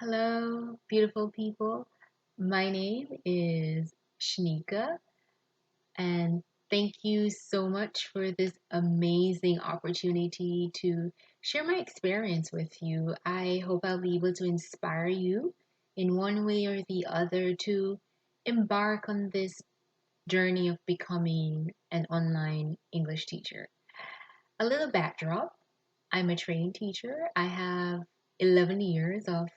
Hello, beautiful people. My name is Shanika, and thank you so much for this amazing opportunity to share my experience with you. I hope I'll be able to inspire you in one way or the other to embark on this journey of becoming an online English teacher. A little backdrop: I'm a trained teacher. I have 11 years of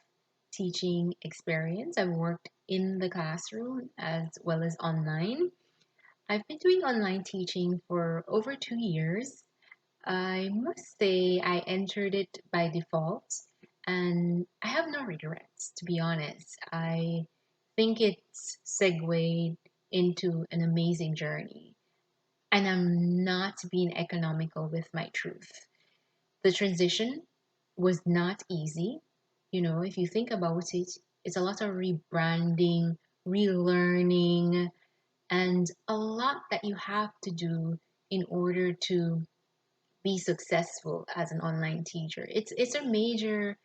teaching experience. I've worked in the classroom as well as online. I've been doing online teaching for over 2 years. I must say I entered it by default and I have no regrets, to be honest. I think it's segued into an amazing journey. And I'm not being economical with my truth. The transition was not easy. If you think about it, it's a lot of rebranding, relearning, and a lot that you have to do in order to be successful as an online teacher. It's a major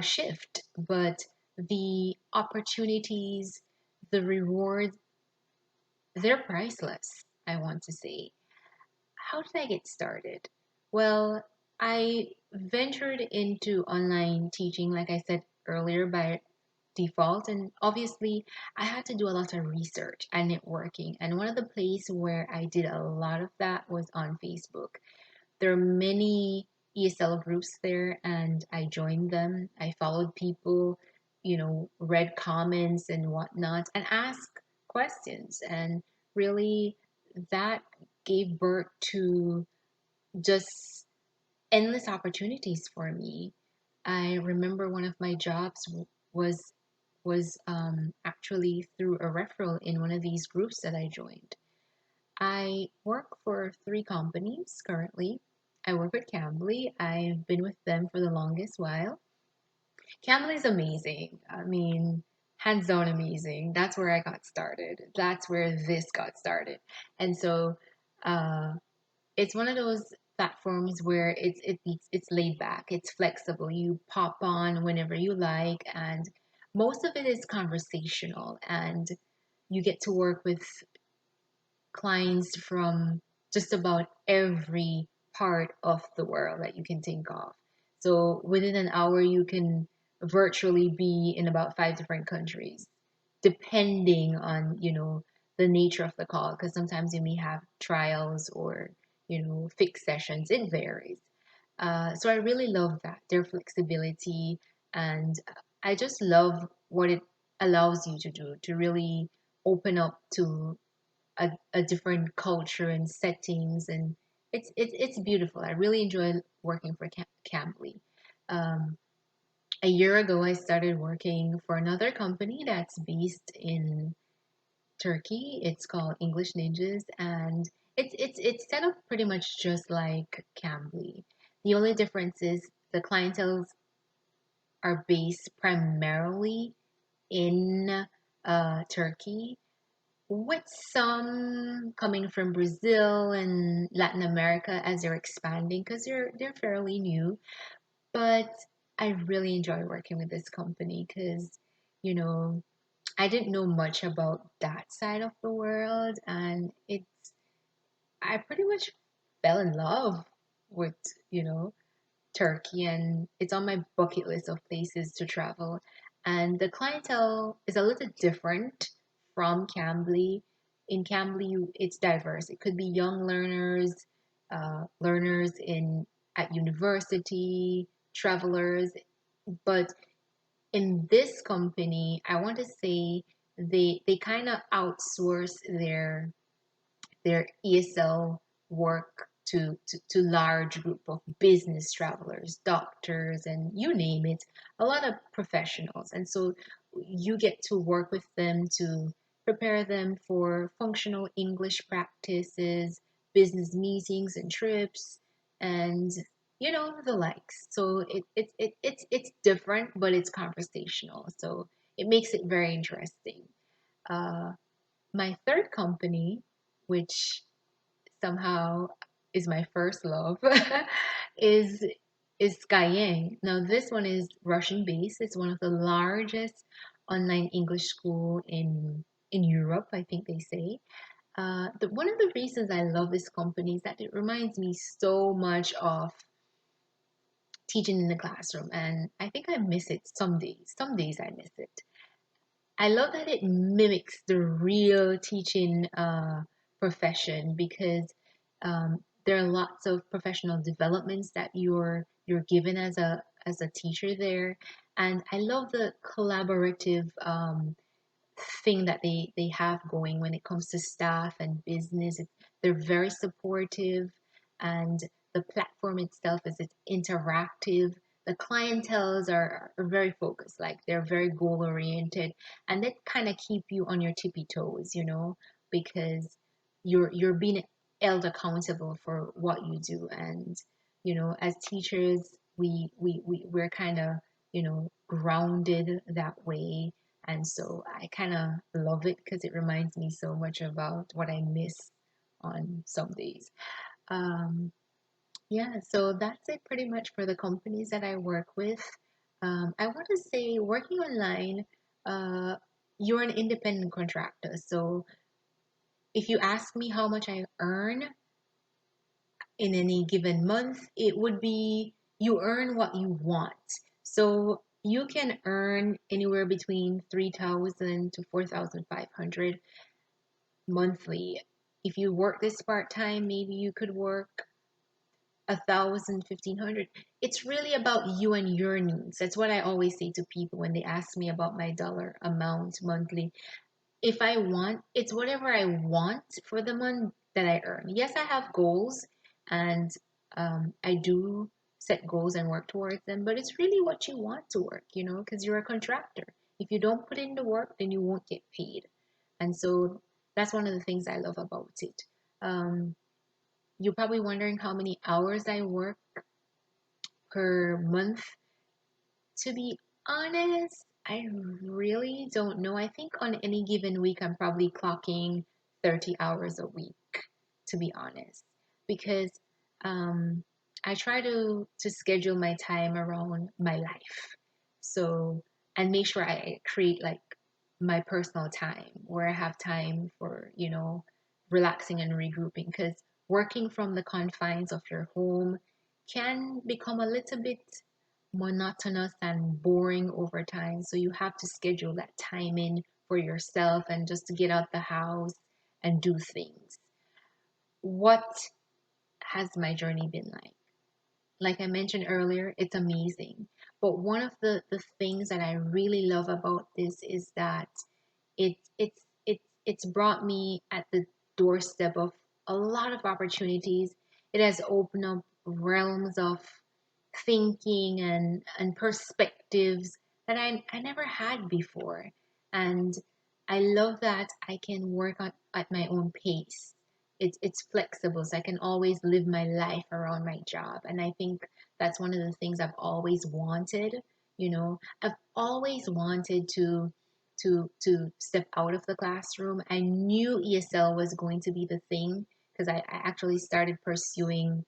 shift, but the opportunities, the rewards, they're priceless, I want to say. How did I get started? Well, I ventured into online teaching, like I said earlier, by default. And obviously, I had to do a lot of research and networking. And one of the places where I did a lot of that was on Facebook. There are many ESL groups there, and I joined them. I followed people, read comments and whatnot, and asked questions. And really, that gave birth to just endless opportunities for me. I remember one of my jobs was actually through a referral in one of these groups that I joined. I work for three companies currently. I work with Cambly. I've been with them for the longest while. Cambly is amazing. I mean, hands down amazing. That's where I got started. That's where this got started. And so uh, it's one of those platforms where it's laid back, it's flexible. You pop on whenever you like, and most of it is conversational, and you get to work with clients from just about every part of the world that you can think of. So within an hour, you can virtually be in about five different countries, depending on, the nature of the call, because sometimes you may have trials or, fixed sessions. It varies. So I really love that, their flexibility, and I just love what it allows you to do to really open up to a different culture and settings, and it's beautiful. I really enjoy working for Cambly. Um, a year ago, I started working for another company that's based in Turkey. It's called English Ninjas, and it's set up pretty much just like Cambly. The only difference is the clientels are based primarily in Turkey, with some coming from Brazil and Latin America as they're expanding because they're fairly new. But I really enjoy working with this company because, you know, I didn't know much about that side of the world, and I pretty much fell in love with, you know, Turkey, and it's on my bucket list of places to travel. And the clientele is a little different from Cambly. In Cambly, it's diverse. It could be young learners, learners in at university, travelers. But in this company, I want to say they kind of outsource their ESL work to large group of business travelers, doctors, and you name it, a lot of professionals. And so you get to work with them to prepare them for functional English practices, business meetings and trips, and the likes. So it's different, but it's conversational. So it makes it very interesting. Uh, my third company, which somehow is my first love, is is Skyeng. Now, this one is Russian based. It's one of the largest online English school in Europe, I think they say. One of the reasons I love this company is that it reminds me so much of teaching in the classroom, and I think I miss it some days. Some days I miss it. I love that it mimics the real teaching profession because there are lots of professional developments that you're given as a teacher there, and I love the collaborative thing that they have going when it comes to staff and business. They're very supportive, and the platform itself is it's interactive. The clientels are very focused, like they're very goal oriented, and they kind of keep you on your tippy toes, because you're being held accountable for what you do. And as teachers, we're kind of grounded that way, and so I kind of love it because it reminds me so much about what I miss on some days. Um, yeah, so that's it pretty much for the companies that I work with. I want to say working online, uh, you're an independent contractor. So if you ask me how much I earn in any given month, it would be you earn what you want. So you can earn anywhere between 3,000 to 4,500 monthly. If you work this part time, maybe you could work 1,000, 1,500. It's really about you and your needs. That's what I always say to people when they ask me about my dollar amount monthly. If I want, it's whatever I want for the month that I earn. Yes, I have goals, and I do set goals and work towards them, but it's really what you want to work, because you're a contractor. If you don't put in the work, then you won't get paid. And so that's one of the things I love about it. Um, you're probably wondering how many hours I work per month. To be honest, I really don't know. I think on any given week, I'm probably clocking 30 hours a week, to be honest, because um, I try to schedule my time around my life. So, and make sure I create like my personal time where I have time for, relaxing and regrouping, because working from the confines of your home can become a little bit monotonous and boring over time. So you have to schedule that time in for yourself and just to get out the house and do things. What has my journey been like? Like I mentioned earlier, it's amazing. But one of the things that I really love about this is that it's brought me at the doorstep of a lot of opportunities. It has opened up realms of thinking and perspectives that I never had before. And I love that I can work at my own pace. It's flexible, so I can always live my life around my job. And I think that's one of the things I've always wanted. I've always wanted to step out of the classroom. I knew ESL was going to be the thing because I actually started pursuing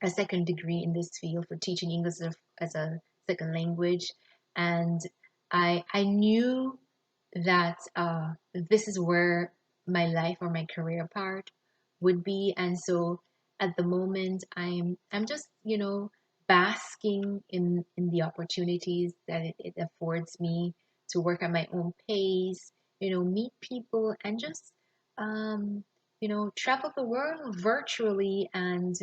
a second degree in this field for teaching English as a second language, and I knew that this is where my life or my career part would be, and so at the moment I'm just basking in the opportunities that it affords me to work at my own pace, meet people, and just travel the world virtually, and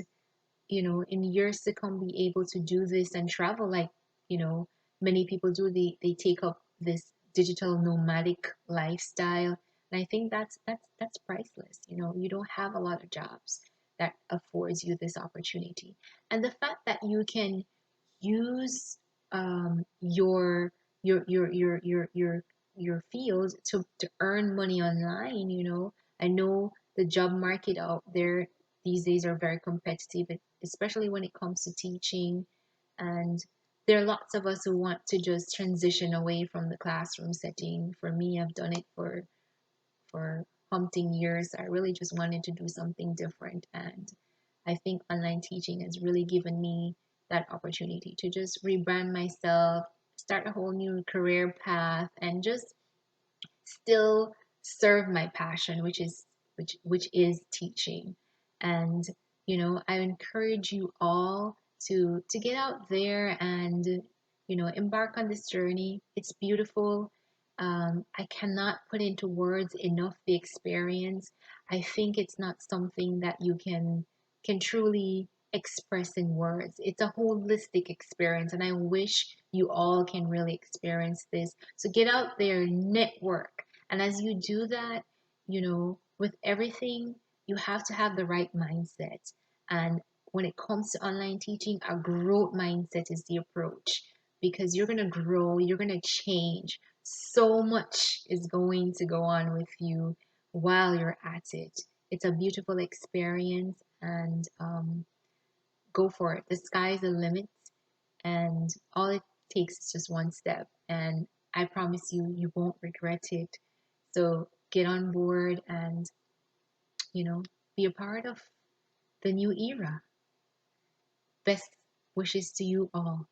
in years to come be able to do this and travel like, you know, many people do. They take up this digital nomadic lifestyle. And I think that's priceless. You don't have a lot of jobs that affords you this opportunity. And the fact that you can use your field to earn money online. I know the job market out there these days are very competitive, especially when it comes to teaching. And there are lots of us who want to just transition away from the classroom setting. For me, I've done it for umpteen years. I really just wanted to do something different, and I think online teaching has really given me that opportunity to just rebrand myself, start a whole new career path, and just still serve my passion, which is teaching. And I encourage you all to get out there and embark on this journey. It's beautiful. I cannot put into words enough the experience. I think it's not something that you can truly express in words. It's a holistic experience, and I wish you all can really experience this. So get out there, network. And as you do that, with everything, you have to have the right mindset. And when it comes to online teaching, a growth mindset is the approach, because you're going to grow, you're going to change. So much is going to go on with you while you're at it. It's a beautiful experience, and go for it. The sky's the limit, and all it takes is just one step. And I promise you, you won't regret it. So get on board and, you know, be a part of the new era. Best wishes to you all.